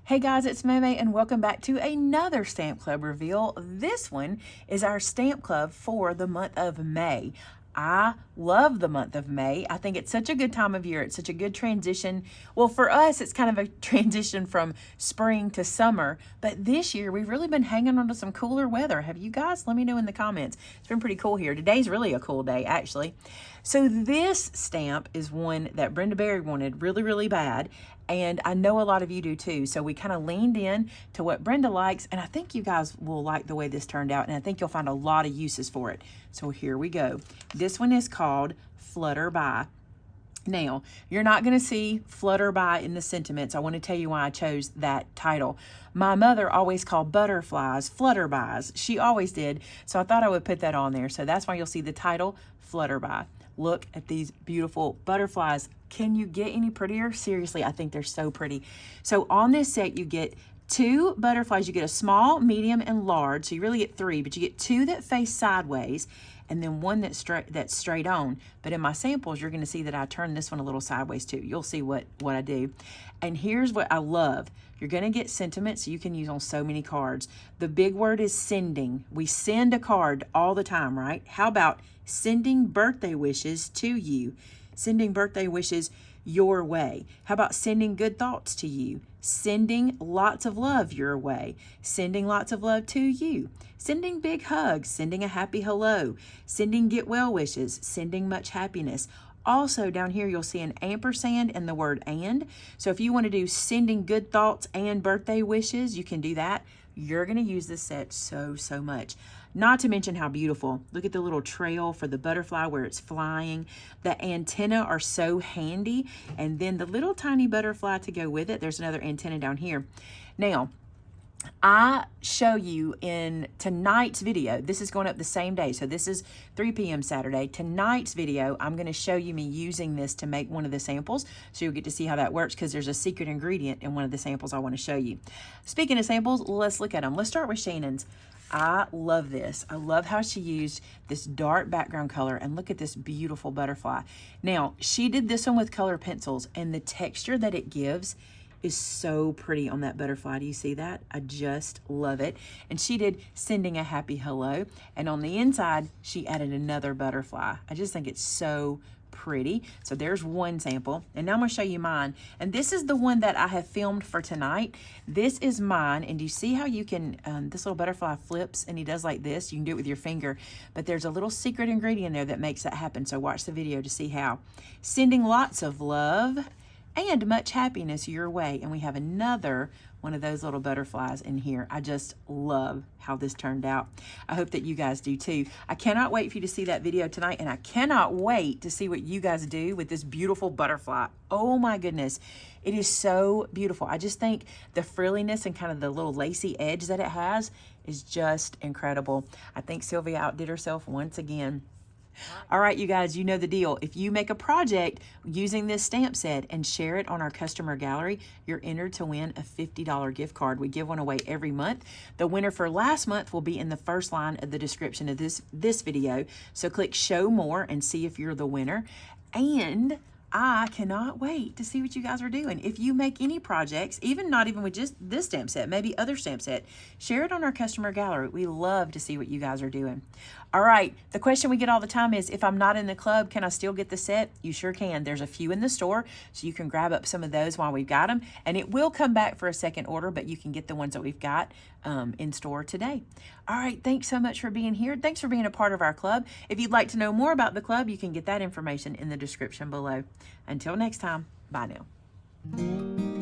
Hey guys, it's Maymay and welcome back to another Stamp Club reveal. This one is our Stamp Club for the month of May. I love the month of May. I think it's such a good time of year. It's such a good transition. Well, for us, it's kind of a transition from spring to summer. But this year, we've really been hanging on to some cooler weather. Have you guys? Let me know in the comments. It's been pretty cool here. Today's really a cool day, actually. So this stamp is one that Brenda Berry wanted really, really bad. And I know a lot of you do too. So we kind of leaned in to what Brenda likes. And I think you guys will like the way this turned out. And I think you'll find a lot of uses for it. So here we go. This one is called Flutter By. Now, you're not going to see Flutter By in the sentiments. I want to tell you why I chose that title. My mother always called butterflies flutterbys. She always did. So I thought I would put that on there. So that's why you'll see the title, Flutter By. Look at these beautiful butterflies. Can you get any prettier? Seriously, I think they're so pretty. So on this set, you get 2 butterflies. You get a small, medium, and large. So you really get 3, but you get 2 that face sideways and then 1 that's straight on. But in my samples, you're going to see that I turn this one a little sideways too. You'll see what I do. And here's what I love. You're going to get sentiments you can use on so many cards. The big word is sending. We send a card all the time, right? How about sending birthday wishes to you? Sending birthday wishes your way. How about sending good thoughts to you? Sending lots of love your way. Sending lots of love to you. Sending big hugs. Sending a happy hello. Sending get well wishes. Sending much happiness. Also down here you'll see an ampersand and the word and. So if you want to do sending good thoughts and birthday wishes, you can do that. You're going to use this set so much. Not to mention how beautiful. Look at the little trail for the butterfly where it's flying. The antenna are so handy. And then the little tiny butterfly to go with it. There's another antenna down here. Now, I show you in tonight's video, this is going up the same day, so this is 3 p.m. Saturday. Tonight's video, I'm going to show you me using this to make one of the samples, so you'll get to see how that works because there's a secret ingredient in one of the samples I want to show you. Speaking of samples, let's look at them. Let's start with Shannon's. I love this. I love how she used this dark background color, and look at this beautiful butterfly. Now, she did this one with color pencils, and the texture that it gives is so pretty on that butterfly. Do you see that? I just love it. And she did sending a happy hello. And on the inside, she added another butterfly. I just think it's so pretty. So there's one sample. And now I'm going to show you mine. And this is the one that I have filmed for tonight. This is mine. And do you see how you can, this little butterfly flips and he does like this? You can do it with your finger. But there's a little secret ingredient there that makes that happen. So watch the video to see how. Sending lots of love and much happiness your way. And we have another one of those little butterflies in here. I just love how this turned out. I hope that you guys do too. I cannot wait for you to see that video tonight, and I cannot wait to see what you guys do with this beautiful butterfly. Oh my goodness. It is so beautiful. I just think the frilliness and kind of the little lacy edge that it has is just incredible. I think Sylvia outdid herself once again. All right, you guys, you know the deal. If you make a project using this stamp set and share it on our customer gallery, you're entered to win a $50 gift card. We give one away every month. The winner for last month will be in the first line of the description of this video. So click show more and see if you're the winner. And I cannot wait to see what you guys are doing. If you make any projects, not even with just this stamp set, maybe other stamp set, share it on our customer gallery. We love to see what you guys are doing. All right, the question we get all the time is, if I'm not in the club, can I still get the set? You sure can. There's a few in the store, so you can grab up some of those while we've got them. And it will come back for a second order, but you can get the ones that we've got in store today. All right, thanks so much for being here. Thanks for being a part of our club. If you'd like to know more about the club, you can get that information in the description below. Until next time, bye now.